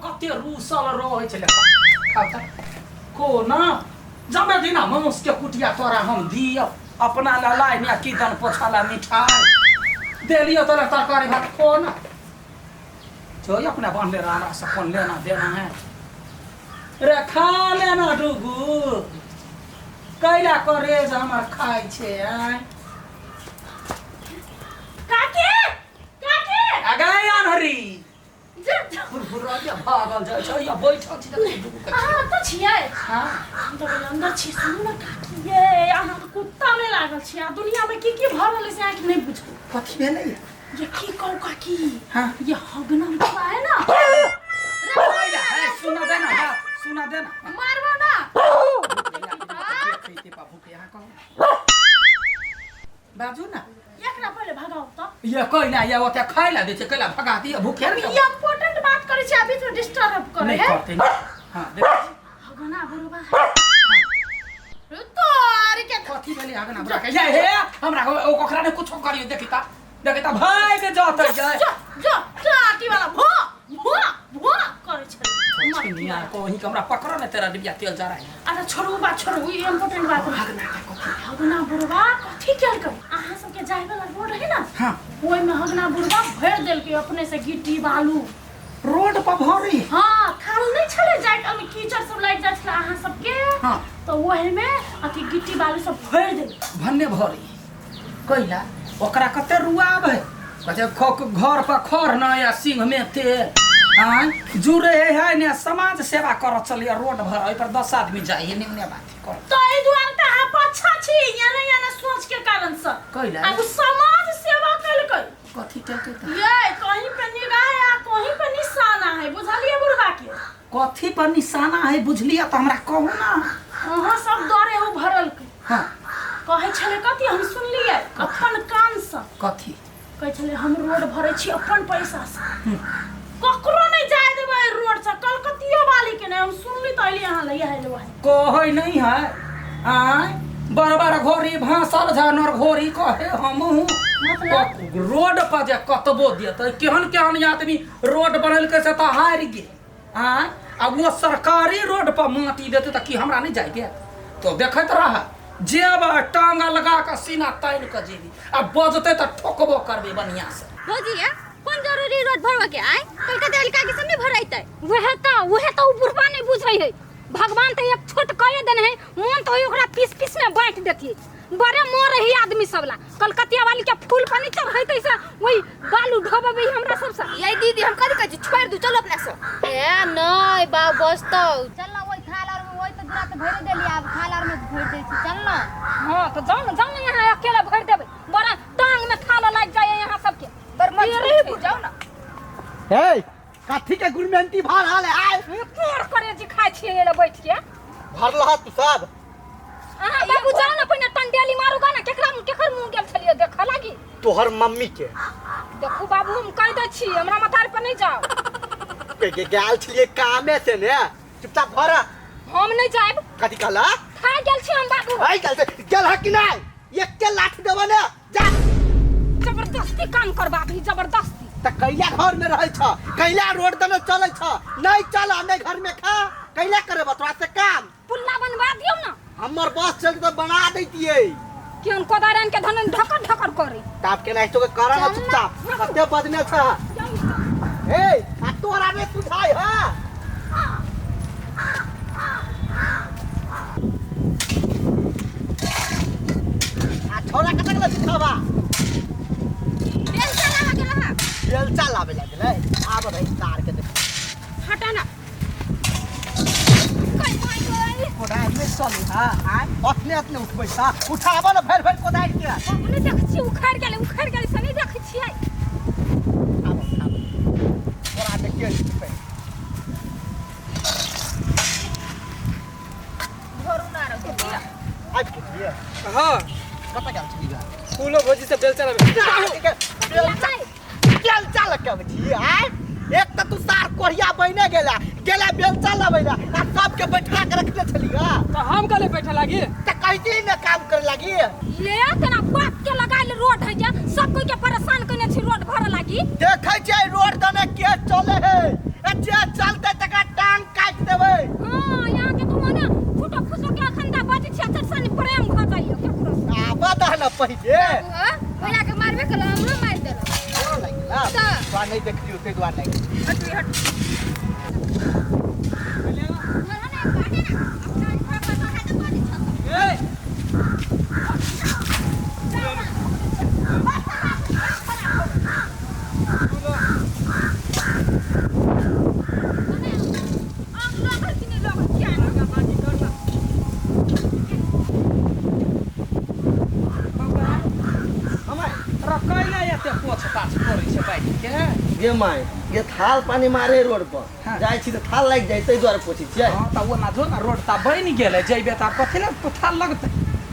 कते रूसल रहे छले को ना जमे दिन मनुष्य के कुटिया तोरा हम दियो अपना ललाई ने कीर्तन पोछाला मिठाई देलियो तोरा तरकारी भात खो ना जो अपना बनले रहा से कौन लेना देना है रे खा लेना डुगु कैला करे जे हमर खाइ छे काकी काकी आगाय आनहरी जा बुरबुरा या भागल जाय छै या बैठल छी तो छियै हां हम तो अंदर छी सुन ना काकी ये अहाँ तो कुत्ता में लागल छी आ दुनिया में की भरल से आंख नहीं बुझू कथी भेलै ये की कहू काकी हां ये हगना बता है ना रे सुना देना मारबो ना बाजू ना एकरा पहले भगाओ तो ये कैला ये ओते खाइला दे छै कैला भगा दिए भूखे ये इंपोर्टेंट बात करे छी अभी तो डिस्टर्ब करे नहीं करते हां देख हगना बरुबा तो अरे क्या कथी भेलै हगना बुरा के ये हे हमरा ओ कोखरा ने कुछो करियो देखिता भाई के जात जाय जो टाटी वाला भो करे छ मछनिया को ही हमरा पकड़ो ने तेरा डिबिया तेल जा रहा है अरे छोड़ू बात छोड़ू ये इंपोर्टेंट बात हगना बुढ़वा कथी कैल कर अहाँ सबके जाय वाला रोड है ना हां ओइ में हगना बुढ़वा भर देल के अपने से गिट्टी बालू रोड पर भरी हां खाल नहीं छले जाय में कीचड़ सब लाग जाय छले अहाँ सबके हां तो ओहि में अथी गिट्टी बालू सब भर देल भन्ने भरी कैला ओकरा कते रुआब है कते घर पर खर न या सिंह में तेल जुड़े है ने समाज सेवा कर चलिए रोड भर ओइ पर 10 आदमी जाई निमने बात कर तो ए दुआर त हा पछा छी याना सोच के कारण से कैला अब समाज सेवा कैल कर कथी कहते ये कहीं पे निगाह है कहीं पे निशाना है बुझलिए बुढ़वा के कथी पर निशाना है बुझलिए त हमरा कहू ना हां सब दरे हो भरल के हां कहे छले कथी हम सुनलिए अपन कान से कथी कहे छले हम रोड भरे छी अपन पैसा से ककरो नहीं जाय देबे रोड से कलकतियो वाली के नहीं हम सुनली त अइली यहां ले आइलो है कहै नहीं है बड़ घोरी भाषल जानर घोरी कहे हमहू मतलब रोड पर जे कतबो देते केहन आदमी रोड बनल के से त हार गे अब वो सरकारी रोड पर माटी देते त की हमरा नहीं जाय तो देखत रह जेब टांगा लगा के सीना तान के जेबी अब बजते त ठोकबो करबे बढ़िया से भौजी कौन जरूरी रोड भरवा के आए कलकत्ता वाली काकी सब नहीं भराइते वह तो बुढ़वा नहीं बुझै है भगवान तो एक छोट कहे देने है मन तो ओकरा पीस में बांट देती बड़े मोर रही आदमी सबला कलकतिया वाली के फूल पानी चढ़ैते से वही बालू ढोबबे हमरा सब से ये दीदी हम कथि कहै छी छोड़ दू चलो अपना से ए नहीं बा बसतो चल ना वही खालार में वही तो दूरा के भर देली अब खालार में भर दे छी चल ना हां तो जाओ ना यहां अकेला भर देबे बड़ा टांग में खाला लग जाए यहां सबके पर मत जाओ ना हे काठी के गुरमेंटी भार हाल है आय तोड़ करे जी खाइ छिए एले बैठ के भरला तू सब हां बाबू जाओ ना पहले टंडेली मारूगा ना केकर मुंह गेल छलिए देख लागी तोहर मम्मी के देखो बाबू हम कह दे छी हमरा मथार पर नहीं जाओ के गाल छलिए कामे से ने चुपचाप भरा हम नहीं जाब कथि कहला खा गेल छी हम बाबू आई चल से गेल ह कि नहीं एक के लाठ देबा ने जा जबरदस्ती काम करबा भी जबरदस्ती त कैला घर में रहै छ कैला रोड दने चलै छ नहीं चल हमें घर में खा कैला करे बतवा से काम पुल्ला बनवा दियो ना हमर बस चल तो बना दैतिए केन कोदारन के धन ढकर करे ताप के नहीं तो के करा ना चुपचाप कते बदने छ ए आ तोरा ने सुझाई हां आ छोरा कतक ल सिखावा बेलचा लावे लागले आब रही तार के देख हटा ना कोदार में चली हां अपने उठबै सा उठाबो न फेर कोदार के अपने देख छी उखाड़ गेले से नहीं देख छी आब तोरा में के छिपै घरू ना रह आज के लिए हां कत गेल छी फूलो भोजी से बेलचा बेलचा लगे छी आय एक त तू सार कोढ़िया बहिने गेला बेलचा लबैला आ सब के बैठा के रखले छलिया तो हम कले बैठे लागी त कहती न काम करे लागी ले तना बात के लगाइल रोड है जे सब कोई के परेशान करने छी रोड भर लागी देखै छै रोड दने के चले है ए जे चल नहीं देख लियो ते द्वार नहीं हट रे, हट ये माय ये थाल पानी मारे रोड पर हाँ। जाय छी त थाल लाग जाय तै द्वारे पोछी छियै हाँ त वो ना जो ना रोड ता बन गेले जइबे त कथि ले थाल लगते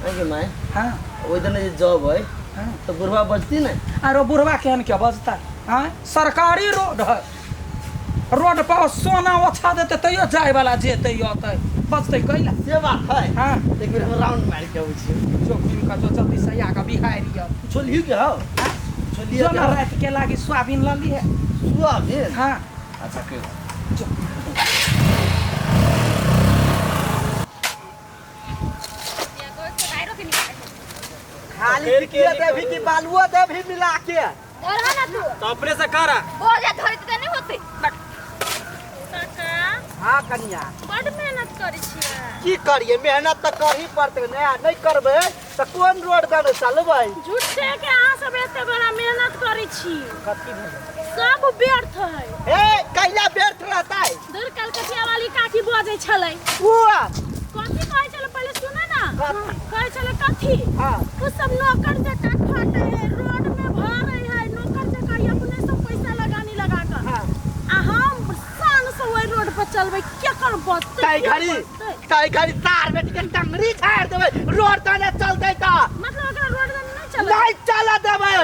आगे माय हाँ ओइ दने जे जॉब है हाँ तो बुढ़वा बचती ना अरे बुढ़वा केहन के बजता हाँ सरकारी रोड है रोड पर सोना ओछा देते तैयो जाए वाला जेते अतै बचते कैला से बात है हाँ एक बेर हम राउंड मार के आबै छी जो का जो जल्दी से आगा बिहार या छोलियो के हो छोलियो जो के ना रात के लागी सोयाबीन लली है सुआबीन हाँ अच्छा के खाली टिकिया दे भी की बालुआ दे भी मिला के धरा ना तू तो अपने से करा बोल जा धरत त नहीं होते काका हां कन्या बड़ मेहनत करै छियै की करिए मेहनत तो कर ही पड़ते ना नहीं करबे तो कौन रोड दने चलबै झूठ से के अहाँ सब एते बड़ा मेहनत करै छी कथी भेल सब व्यर्थ है ए कैला व्यर्थ रहता है दूर कलकतिया वाली काकी बजै छलै हुआ कथी कहै छलै पहले सुना ना कथी? कहै छलै कथी हां वो सब नौकर जका खटे है रोड में भरे है नौकर जका ही अपने सब पैसा लगानी लगा कर हां आ हम शान से वही रोड पर चलबै केकर बचतै ताई घड़ी तार बेटी के टंगरी छाड़ देबै रोड तने चलतै त मतलब ओकरा रोड में नहीं चलै नहीं चला देबै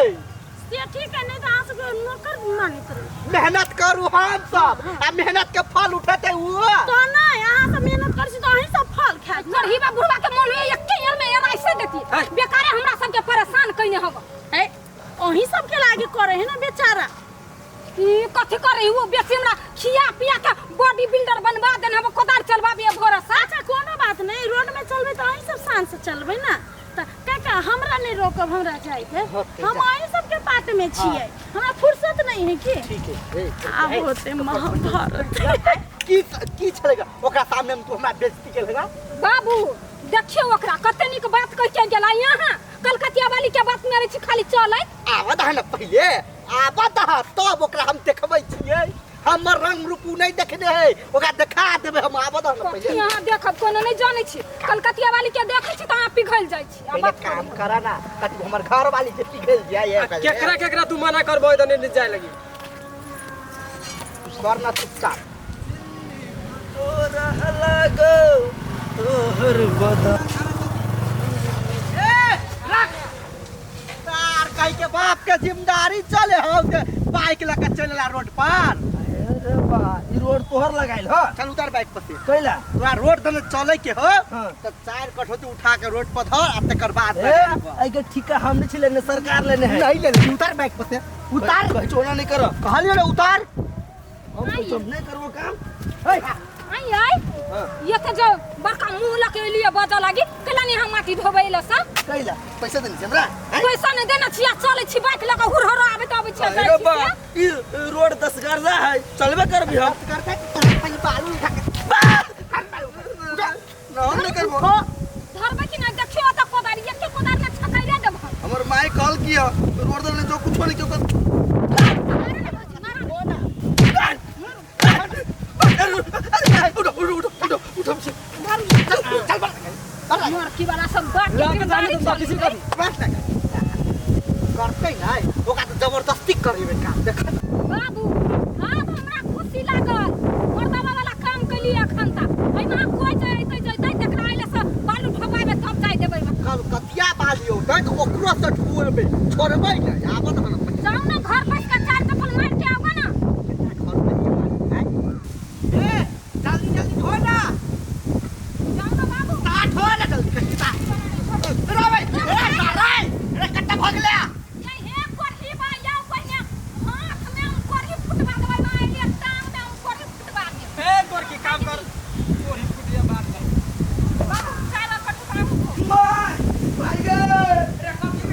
से ठीक है नहीं तो अहाँ सबके नौकर मानित रही मेहनत करू हम सब आ मेहनत के फल उठेतै हुआ तो नहीं अहाँ सब मेहनत करै छी तो अहीं सब फल खायत गरीबा बुढ़वा के मोल में एक ईयर में एना ऐसे देती बेकारे हमरा सब के परेशान कइने हब है अहीं सब के लागे करे है ना बेचारा ई कथि करे वो बेसी हमरा खिया पिया के बॉडी बिल्डर बनवा देने हब कोदार चलबाबे भोरा सा अच्छा कोनो बात नहीं रोड में चलबै तो अहीं सब शान से चलबै ना त काका हमरा नहीं रोकब हमरा जाए के हम अहीं सब के पाट में छियै हमरा फुर्सत नहीं है की ठीक है आब होते महाभारत की चलेगा ओकरा सामने में तू हमरा बेइज्जती केलगा बाबू देखियो ओकरा कते निक बात कह के गेला यहाँ कलकतिया वाली के बात मेरे छी खाली चलै आवा दहन पहिले आवा दह तब ओकरा हम देखबै छियै हमर रंग रूप नहीं देखने है ओकरा देखा देबै हम आवा दहन पहिले यहाँ देखब कोनो नहीं जाने छी कलकतिया वाली के देखे छी त अहाँ पिघल जाय छी पहिले काम करा ना कति हमर घर वाली जे पिघल जाय है केकरा केकरा तू मना करबो इधर नहीं जाए लगी करना चुपचाप तो रहला गो तोहर बदन ए रख तार कहि के बाप के जिम्मेदारी चले हो के बाइक लगा चलेला रोड पर अरे बा ई रोड तोहर लगाइल हो चल उतार बाइक पर से कैला तोरा रोड दने चले के हो त चार कठोती उठा के रोड पर धर आ तकर बाद आई के ठिका हम नहीं छिले ने सरकार लेने है नहीं ले उतार बाइक पर से उतार चोरा नहीं करो कहलियो ना उतार हम तो सब नहीं करबो काम ए आई आई ये त जो बड़का मुंह लके लिए बजा लागी कला नहीं हम माटी धोबैला सा कैला पैसा देनी छै हमरा पैसा नहीं देना छिया चले छी बाइक लगा हुरहर आबे त आबे छी अरे बा ई रोड 10 गर्जा है चलबे करबी हम करते पहले बालू उठा के हम नहीं करबो धरबे कि नहीं देखियो त कोदारी एक कोदार में छकाइले देब हमर माई कॉल किया रोड दल जो कुछ नहीं क्यों लड़की वाला सब बात लाके जाने तो किसी का करते नहीं ओका तो जबरदस्ती करबे काम देख बाबू हां हमरा खुशी लागल मर्दावा वाला काम कली अखन तक एना कोई जइते जइते देखला आइले से बालू ठोकाबे तब जाय देबै कल कतिया बालियो त ओकरो से ठुएबे छोड़बै नहीं आबत हम जाऊ ना घर बस के चार चप्पल मार के आबो ना ए जल्दी जल्दी धो ना जाऊ ना बाबू स्टार्ट हो ना जल्दी कच्चा रे भाई रे कट्टा भाग ले ये हे कोठी बा या कोन्या हाथ में हम कोरी फुटवा देबै ना आइले टांग में हम कोरी फुटवा दे ए गोर की काम कर गोरी फुटिया बात कर बाबू चाला कटवा भाई गे रे कथि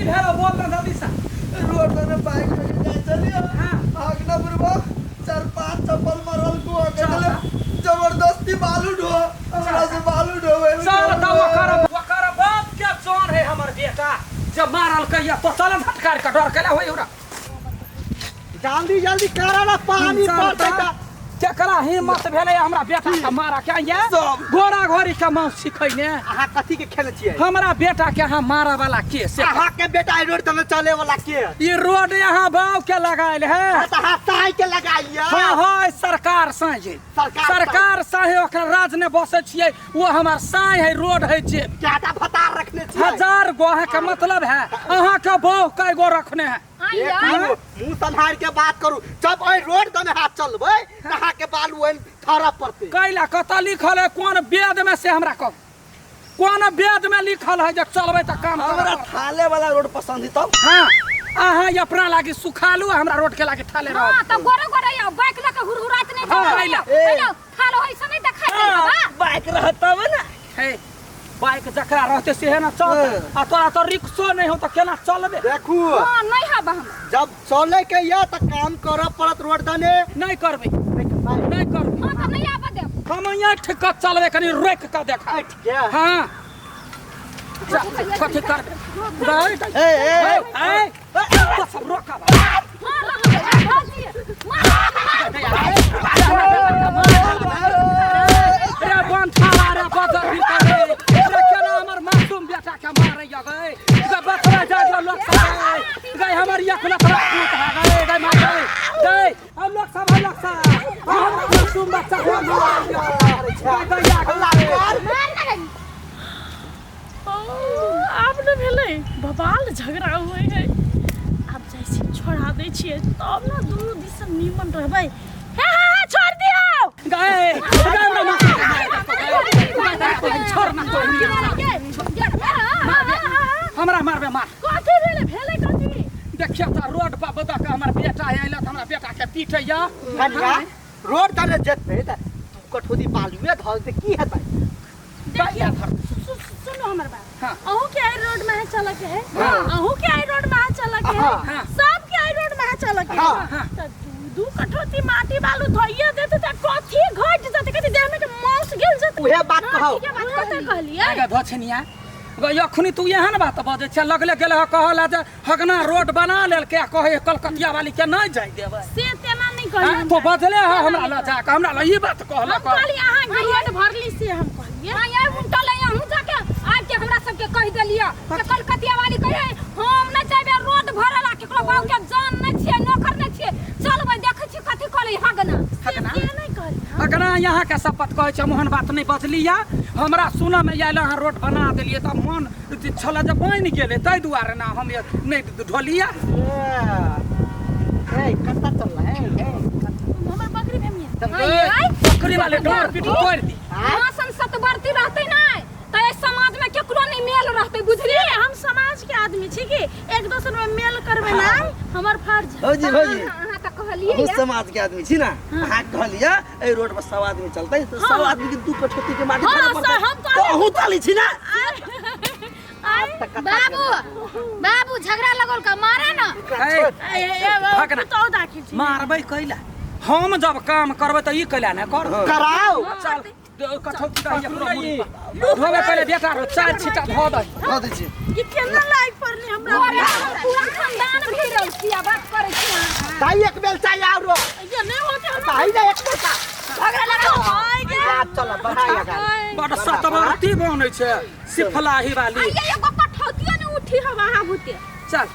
भेल बोल ना जल्दी से रोड में बाइक में चलिए हां आगना बुरबा 4-5 चप्पल मारल को चले जबरदस्ती बालू ढो हमरा से बालू ढोवे चल त ओकर बाप के चोर है हमर बेटा जब मारल कहिया तो चल झटकार के डर केला होई ओरा जल्दी जल्दी करा ना पानी पड़ता केकरा हिम्मत भेले हमरा बेटा के मारा के ये घोड़ा घोड़ी के मां सिखैने अहाँ कथी के खेले छियै हमरा बेटा के यहाँ मारा वाला के से अहाँ के बेटा रोड तमे चले वाला के ये रोड यहाँ बाव के लगाइल है त अहाँ साई के लगाइए हाँ हाँ सरकार साँझे सरकार साँझे ओकर राज ने बसे छियै वो हमार साँझ है रोड है जे ज्यादा भतार रखने छियै 1000 गो है के मतलब है अहाँ के बहु कै गो रखने है मुंह संभाल के बात करू जब ओइ रोड तमे हाथ चलबै अहाँ के बालू ओइ थरा पड़ते कैला कत लिखल है कौन वेद में से हमरा कह कौन वेद में लिखल है जब चलबै त काम हमरा थाले वाला रोड पसंद है तब हाँ अहाँ अपना लागी सुखालू हमरा रोड के लागी ठाले रहो हां त गोरे गोरे या बाइक लके हुरहुरात नहीं हाँ, चला थालो ऐसा नहीं देखाई दे बा बाइक रहत तब ना है बाइक जकरा रहते से है ना चल आ तोरा तो रिक्शो नहीं हो तो केना चलबे देखू हां नहीं हबा हम जब चले के या त काम करब पड़त रोड दने नहीं करबे नहीं करबे हां त नहीं आबा दे हम यहाँ ठिक चलबे कनी रोक के देखा ठीक है हाँ कथी करबे ए ए ए सब रोका रे बन थाला रे बदर भी करे रे केना हमर मासूम बेटा के मारे या गए गे बकरा जा लोग सब गए हमर एक लखरा पूत है गए गए मार गए हम लोग सब हम मासूम बच्चा को मार गए आब न भेलै बवाल झगड़ा हुए है आब जैसे छोड़ा दै छियै तब न दुनू दिस निमन रहबै हे हे छोड़ दियौ गए छोड़ ना हमरा मारबे मार कथी भेलै कथी देखिए त रोड पर बता के हमर बेटा आइला त हमरा बेटा के पीटैया कनिया रोड दने जेतै त तू कठोदी बालुए धल से की हेतै गया घर सुनो हमर बात हाँ। अहू के आई रोड में है चल के है हाँ। अहू के आई रोड में है चल के है हाँ। सब के आई रोड में है चल के हाँ। है त दू कठोती माटी बालू धइया देते त कथी घट जते कथी देह में के मौस गेल जते उहे बात कहौ कहलिए आगे धछनिया यखनी तू एहन बात बजे छ लगले गेले कहला जे हगना रोड बना लेल के कहे कलकतिया वाली के नहीं जाय देबे से तेना नहीं कहलिए तो बदले है हमरा ल जा के हमरा ल ई बात कहला हम कहलिए अहाँ रोड भरली से हम कहलिए हां यार उल्टा ले हम जाके आज के हमरा सब के कह देलिया कि कलकतिया वाली कहे हम न जाबे रोड भरला केकरो बाऊ के जान न छिए नौकर न छिए चलबै देखै छी कथी कहले हगना से नहीं कहलिए अगना यहाँ के शपथ कहे छ मोहन बात नहीं बदलिया हमरा सुना में आइल अहाँ रोड बना देलिए त मन छला जब बन गेले तै दुआरे ना हम नहीं ढोलिया ए कत्ता चल रहा है हमर बकरी भेमिया आई बकरी वाले डोर पीट तोड़ दी हां संसद बढ़ती रहते ना त समाज में केकरो नहीं मेल रहते बुझली हम समाज के आदमी छी कि एक दूसरे में मेल करबे ना हमर फर्ज है भौजी भौजी हां त कहलिए हम समाज के आदमी छी ना अहाँ कहलिया ए रोड पर सब आदमी चलतै तो सब आदमी के दू कठोती के माटी हाँ, धरे पड़तै हम तो अहू चली छी ना बाबू झगड़ा लगल का मारे ना भगना। तो दाखिल छी मारबै कैला हम जब काम करबै त ई कैला ना कर कराओ चल कठौती कहिया पूरा धोबे पहले बेटा रो 4 छिटा धो दे धो दै छी ई केना लाइक पड़ली हमरा पूरा खानदान भिड़ल छिया बात करे छी दाई एक बेल चाय आरो ये नहीं होते हम दाई ना एक बेल का झगड़ा लगाओ चल बढ़ाया गा बड़ सतवर्ती बनै छै सिफलाही वाली ये एगो कठौतिया ने उठी हवा भूते चल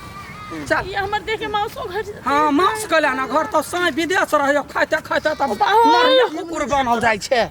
चल ये हमर देखे मौसो घर हाँ मांस कैला ना घर तो साँझ विदेश रहियो खाइते खाइते तब मरिया कुकुर बनल जाइ छै